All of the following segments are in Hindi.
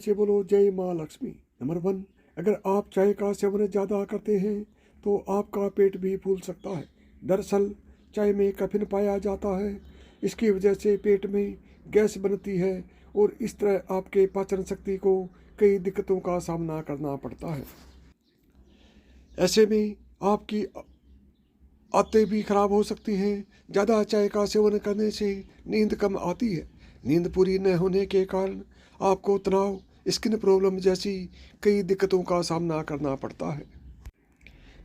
से बोलो जय माँ लक्ष्मी। नंबर 1, अगर आप चाय का सेवन ज़्यादा करते हैं तो आपका पेट भी फूल सकता है। दरअसल चाय में कैफीन पाया जाता है, इसकी वजह से पेट में गैस बनती है और इस तरह आपके पाचन शक्ति को कई दिक्कतों का सामना करना पड़ता है। ऐसे में आपकी आदतें भी खराब हो सकती हैं। ज़्यादा चाय का सेवन करने से नींद कम आती है। नींद पूरी न होने के कारण आपको तनाव, स्किन प्रॉब्लम जैसी कई दिक्कतों का सामना करना पड़ता है।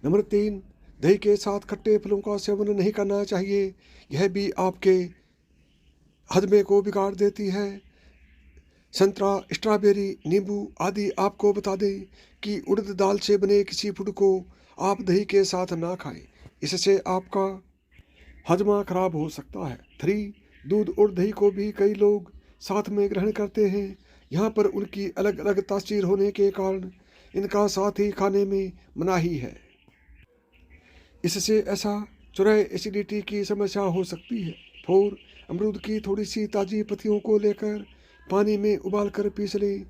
नंबर 3, दही के साथ खट्टे फलों का सेवन नहीं करना चाहिए। यह भी आपके हजमे को बिगाड़ देती है। संतरा, स्ट्रॉबेरी, नींबू आदि। आपको बता दें कि उड़द दाल से बने किसी फूड को आप दही के साथ ना खाएं, इससे आपका हजमा खराब हो सकता है। 3, दूध और दही को भी कई लोग साथ में ग्रहण करते हैं। यहाँ पर उनकी अलग अलग तासीर होने के कारण इनका साथ ही खाने में मनाही है। इससे ऐसा चौराहे एसिडिटी की समस्या हो सकती है। 4, अमरूद की थोड़ी सी ताज़ी पत्तियों को लेकर पानी में उबाल कर पीस लें,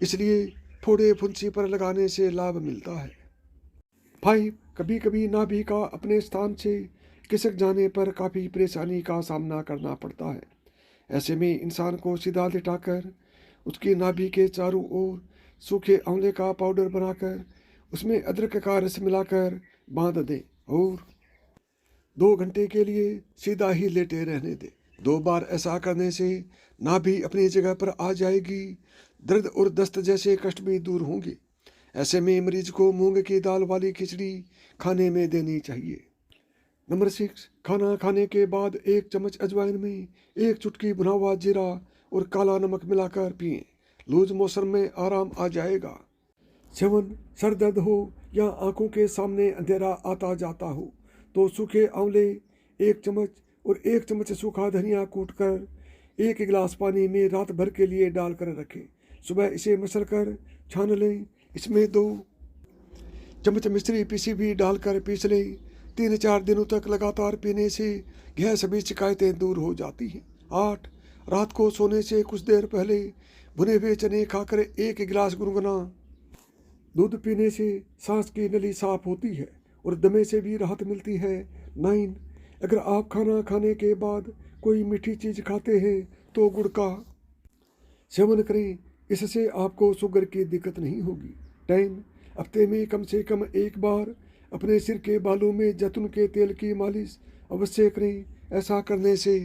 इसलिए थोड़े फुंसी पर लगाने से लाभ मिलता है। 5, कभी कभी नाभि का अपने स्थान से खिसक जाने पर काफ़ी परेशानी का सामना करना पड़ता है। ऐसे में इंसान को सीधा लिटाकर उसकी नाभि के चारों ओर सूखे आंवले का पाउडर बनाकर उसमें अदरक का रस मिलाकर बांध दें और 2 घंटे के लिए सीधा ही लेटे रहने दें। 2 बार ऐसा करने से नाभि अपनी जगह पर आ जाएगी। दर्द और दस्त जैसे कष्ट भी दूर होंगे। ऐसे में मरीज को मूंग की दाल वाली खिचड़ी खाने में देनी चाहिए। नंबर 6, खाना खाने के बाद 1 चम्मच अजवाइन में 1 चुटकी भुना हुआ जीरा और काला नमक मिलाकर पिएं। लूज मोशन में आराम आ जाएगा। 7, सर दर्द हो या आंखों के सामने अंधेरा आता जाता हो तो सूखे आंवले 1 चम्मच और 1 चम्मच सूखा धनिया कूटकर 1 गिलास पानी में रात भर के लिए डालकर रखें। सुबह इसे मसलकर छान लें। इसमें 2 चम्मच मिश्री पीसी भी डालकर पीस लें। 3-4 दिनों तक लगातार पीने से यह सभी शिकायतें दूर हो जाती हैं। 8, रात को सोने से कुछ देर पहले भुने हुए चने खाकर 1 गिलास गुनगुना दूध पीने से सांस की नली साफ होती है और दमे से भी राहत मिलती है। 9, अगर आप खाना खाने के बाद कोई मीठी चीज़ खाते हैं तो गुड़ का सेवन करें, इससे आपको शुगर की दिक्कत नहीं होगी। 10, हफ्ते में कम से कम 1 बार अपने सिर के बालों में जैतून के तेल की मालिश अवश्य करें। ऐसा करने से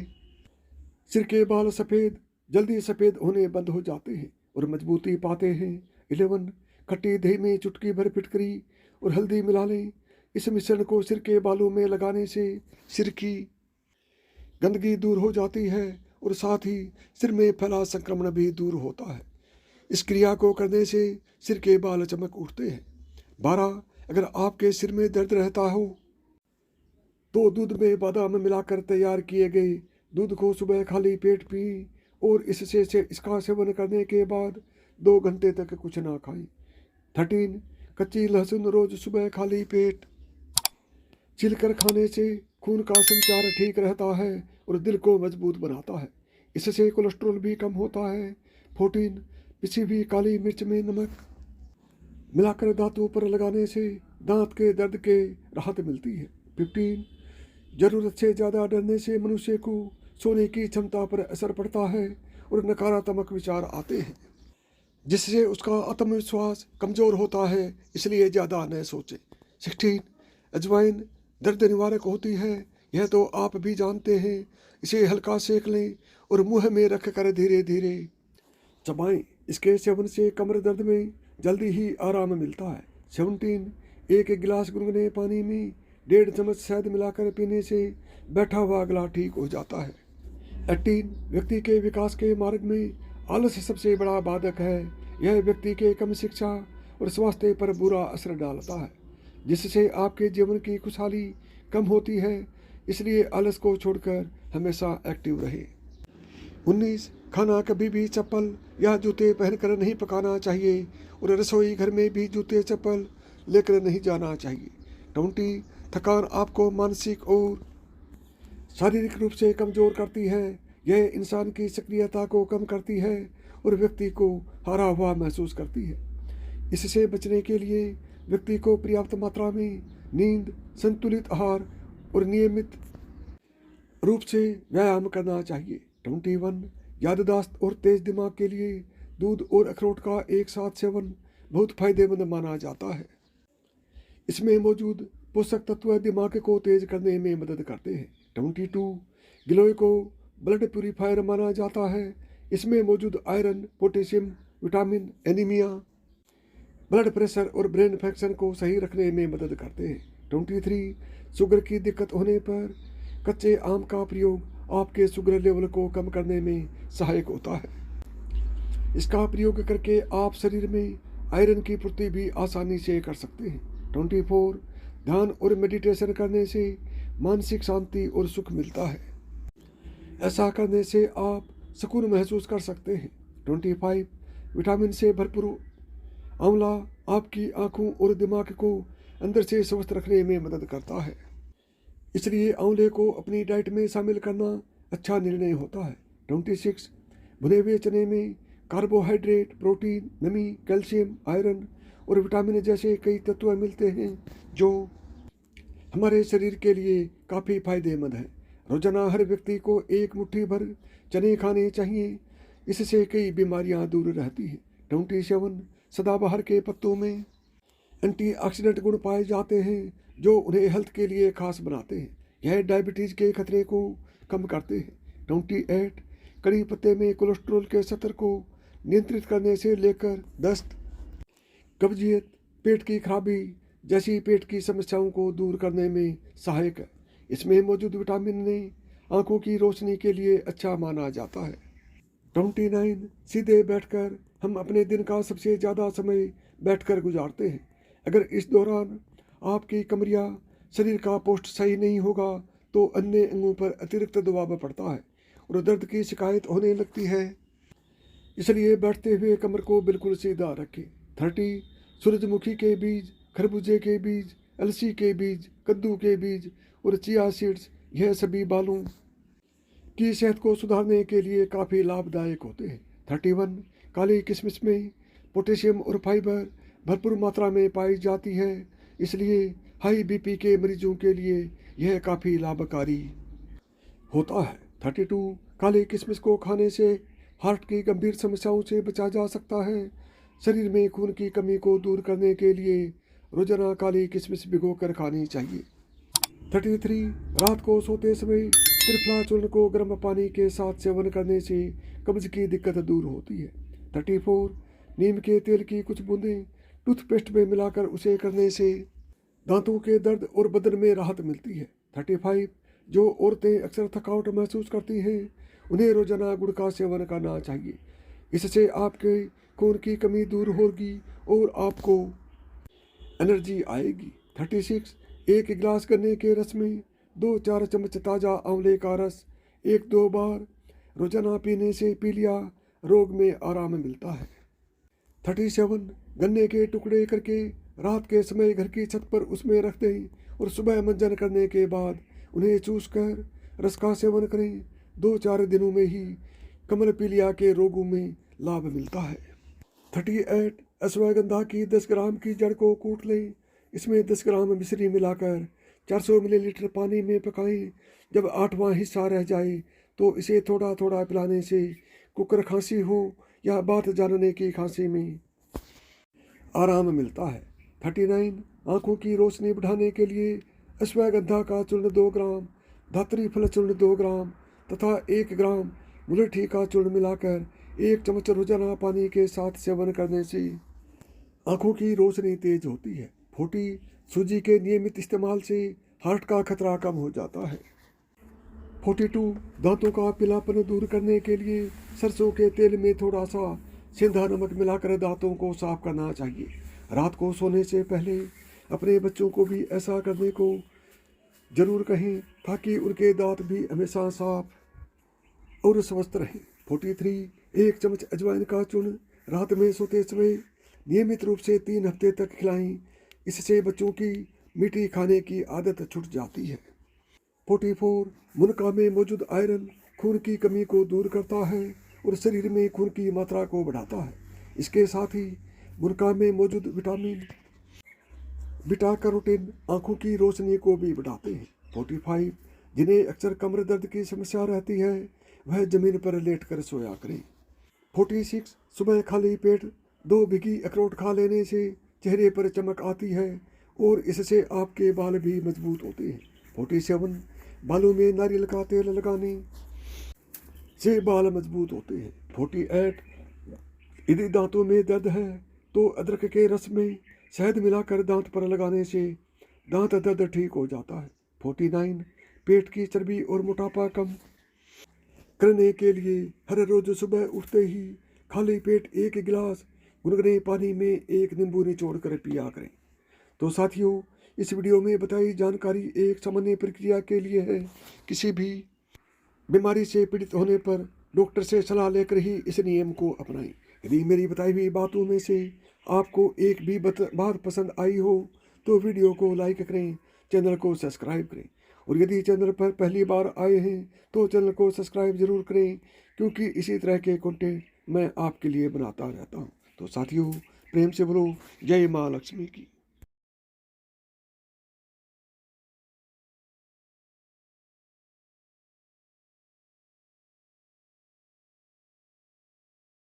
सिर के बाल जल्दी सफ़ेद होने बंद हो जाते हैं और मजबूती पाते हैं। 11, खट्टी दही में चुटकी भर फिटकरी और हल्दी मिला लें। इस मिश्रण को सिर के बालों में लगाने से सिर की गंदगी दूर हो जाती है और साथ ही सिर में फैला संक्रमण भी दूर होता है। इस क्रिया को करने से सिर के बाल चमक उठते हैं। 12, अगर आपके सिर में दर्द रहता हो तो दूध में बादाम मिलाकर तैयार किए गए दूध को सुबह खाली पेट पिएं और इसका सेवन करने के बाद 2 घंटे तक कुछ ना खाएं। 13, कच्ची लहसुन रोज सुबह खाली पेट छिलकर खाने से खून का संचार ठीक रहता है और दिल को मजबूत बनाता है। इससे कोलेस्ट्रॉल भी कम होता है। 14, पिसी हुई काली मिर्च में नमक मिलाकर दांतों पर लगाने से दांत के दर्द के राहत मिलती है। 15, जरूरत से ज़्यादा डरने से मनुष्य को सोने की क्षमता पर असर पड़ता है और नकारात्मक विचार आते हैं, जिससे उसका आत्मविश्वास कमज़ोर होता है, इसलिए ज़्यादा न सोचें। 16, अजवाइन दर्द निवारक होती है, यह तो आप भी जानते हैं। इसे हल्का सेक लें और मुंह में रख कर धीरे धीरे चबाएं। इसके सेवन से कमर दर्द में जल्दी ही आराम मिलता है। 17, 1 गिलास गुनगुने पानी में 1.5 चम्मच शहद मिलाकर पीने से बैठा हुआ गला ठीक हो जाता है। 18, व्यक्ति के विकास के मार्ग में आलस सबसे बड़ा बाधक है। यह व्यक्ति के कम शिक्षा और स्वास्थ्य पर बुरा असर डालता है, जिससे आपके जीवन की खुशहाली कम होती है। इसलिए आलस को छोड़कर हमेशा एक्टिव रहे। 19, खाना कभी भी चप्पल या जूते पहनकर नहीं पकाना चाहिए और रसोई घर में भी जूते चप्पल लेकर नहीं जाना चाहिए। 20, थकान आपको मानसिक और शारीरिक रूप से कमज़ोर करती है। यह इंसान की सक्रियता को कम करती है और व्यक्ति को हारा हुआ महसूस करती है। इससे बचने के लिए व्यक्ति को पर्याप्त मात्रा में नींद, संतुलित आहार और नियमित रूप से व्यायाम करना चाहिए। 21 याददाश्त और तेज दिमाग के लिए दूध और अखरोट का एक साथ सेवन बहुत फायदेमंद माना जाता है। इसमें मौजूद पोषक तत्व दिमाग को तेज करने में मदद करते हैं। 22 गिलोय को ब्लड प्यूरिफायर माना जाता है। इसमें मौजूद iron, potassium, vitamin, anaemia, blood pressure और ब्रेन फंक्शन को सही रखने में मदद करते हैं। 23 शुगर की दिक्कत होने पर कच्चे आम का प्रयोग आपके शुगर लेवल को कम करने में सहायक होता है। इसका प्रयोग करके आप शरीर में आयरन की पूर्ति भी आसानी से कर सकते हैं। 24 ध्यान और मेडिटेशन करने से मानसिक शांति और सुख मिलता है। ऐसा करने से आप सुकून महसूस कर सकते हैं। 25 विटामिन से भरपूर आंवला आपकी आंखों और दिमाग को अंदर से स्वस्थ रखने में मदद करता है, इसलिए आंवले को अपनी डाइट में शामिल करना अच्छा निर्णय होता है। 26 भुने हुए चने में कार्बोहाइड्रेट, प्रोटीन, नमी, कैल्शियम, आयरन और विटामिन जैसे कई तत्व मिलते हैं जो हमारे शरीर के लिए काफ़ी फायदेमंद है। रोजाना हर व्यक्ति को एक मुट्ठी भर चने खाने चाहिए, इससे कई बीमारियां दूर रहती हैं। 27 सदाबहार के पत्तों में एंटीऑक्सीडेंट गुण पाए जाते हैं जो उन्हें हेल्थ के लिए खास बनाते हैं। यह डायबिटीज़ के खतरे को कम करते हैं। 28 कड़ी पत्ते में कोलेस्ट्रॉल के स्तर को नियंत्रित करने से लेकर दस्त, कब्जियत, पेट की खराबी जैसी पेट की समस्याओं को दूर करने में सहायक है। इसमें मौजूद विटामिन ने आंखों की रोशनी के लिए अच्छा माना जाता है। 29 सीधे बैठकर हम अपने दिन का सबसे ज़्यादा समय बैठकर गुजारते हैं। अगर इस दौरान आपकी कमरिया शरीर का पोस्ट सही नहीं होगा तो अन्य अंगों पर अतिरिक्त दबाव पड़ता है और दर्द की शिकायत होने लगती है। इसलिए बैठते हुए कमर को बिल्कुल सीधा रखें। 30 सूरजमुखी के बीज, खरबूजे के बीज, अलसी के बीज, कद्दू के बीज और चिया सीड्स, यह सभी बालों की सेहत को सुधारने के लिए काफ़ी लाभदायक होते हैं। 31 काली किशमिश में पोटेशियम और फाइबर भरपूर मात्रा में पाई जाती है, इसलिए हाई बीपी के मरीजों के लिए यह काफ़ी लाभकारी होता है। 32 काली किशमिश को खाने से हार्ट की गंभीर समस्याओं से बचा जा सकता है। शरीर में खून की कमी को दूर करने के लिए रोजाना काली किशमिश भिगो कर खानी चाहिए। 33 रात को सोते समय त्रिफला चूर्ण को गर्म पानी के साथ सेवन करने से कब्ज की दिक्कत दूर होती है। 34 नीम के तेल की कुछ बूंदें टूथपेस्ट में मिलाकर उसे करने से दांतों के दर्द और बदन में राहत मिलती है। 35 जो औरतें अक्सर थकावट महसूस करती हैं उन्हें रोजाना गुड़ का सेवन करना चाहिए, इससे आपके खून की कमी दूर होगी और आपको एनर्जी आएगी। 36 एक गिलास गन्ने के रस में 2-4 चम्मच ताज़ा आंवले का रस 1-2 बार रोजाना पीने से पीलिया रोग में आराम मिलता है। 37 गन्ने के टुकड़े करके रात के समय घर की छत पर उसमें रख दें और सुबह मंजन करने के बाद उन्हें चूस कर रस का सेवन करें। 2-4 दिनों में ही कमल पीलिया के रोगों में लाभ मिलता है। 38 अश्वगंधा की 10 ग्राम की जड़ को कूट लें, इसमें 10 ग्राम मिश्री मिलाकर 400 मिलीलीटर पानी में पकाएं। जब 8वां हिस्सा रह जाए तो इसे थोड़ा थोड़ा पिलाने से कुकर खांसी हो या बात जानने की खांसी में आराम मिलता है। 39 आँखों की रोशनी बढ़ाने के लिए अश्वगंधा का चूर्ण 2 ग्राम, धात्री फल चूर्ण 2 ग्राम तथा 1 ग्राम मुलठी का चूर्ण मिलाकर 1 चम्मच रोजाना पानी के साथ सेवन करने से आँखों की रोशनी तेज होती है। 40 सूजी के नियमित इस्तेमाल से हार्ट का खतरा कम हो जाता है। 42 दांतों का पीलापन दूर करने के लिए सरसों के तेल में थोड़ा सा सेंधा नमक मिलाकर दांतों को साफ करना चाहिए। रात को सोने से पहले अपने बच्चों को भी ऐसा करने को जरूर कहें ताकि उनके दांत भी हमेशा साफ और स्वस्थ रहें। 43 1 चम्मच अजवाइन का चूर्ण रात में सोते समय नियमित रूप से 3 हफ्ते तक खिलाएं, इससे बच्चों की मीठी खाने की आदत छूट जाती है। 44 मुनक्का में मौजूद आयरन खून की कमी को दूर करता है और शरीर में खून की मात्रा को बढ़ाता है। इसके साथ ही मुनक्का में मौजूद विटामिन बीटा कैरोटीन आंखों की रोशनी को भी बढ़ाते हैं। 45 जिन्हें अक्सर कमर दर्द की समस्या रहती है वह जमीन पर लेट कर सोया करें। 46 सुबह खाली पेट 2 भिगी अखरोट खा लेने से चेहरे पर चमक आती है और इससे आपके बाल भी मजबूत होते हैं। 47 बालों में नारियल का तेल लगाने से बाल मजबूत होते हैं। 48 यदि दांतों में दर्द है तो अदरक के रस में शहद मिलाकर दांत पर लगाने से दांत दर्द ठीक हो जाता है। 49 पेट की चर्बी और मोटापा कम करने के लिए हर रोज सुबह उठते ही खाली पेट 1 गिलास गुनगुने पानी में 1 नींबू निचोड़ कर पिया करें। तो साथियों, इस वीडियो में बताई जानकारी एक सामान्य प्रक्रिया के लिए है। किसी भी बीमारी से पीड़ित होने पर डॉक्टर से सलाह लेकर ही इस नियम को अपनाएं। यदि मेरी बताई हुई बातों में से आपको एक भी बात पसंद आई हो तो वीडियो को लाइक करें, चैनल को सब्सक्राइब करें और यदि चैनल पर पहली बार आए हैं तो चैनल को सब्सक्राइब जरूर करें, क्योंकि इसी तरह के कंटेंट मैं आपके लिए बनाता रहता हूँ। तो साथियों, प्रेम से बोलो जय माँ लक्ष्मी की।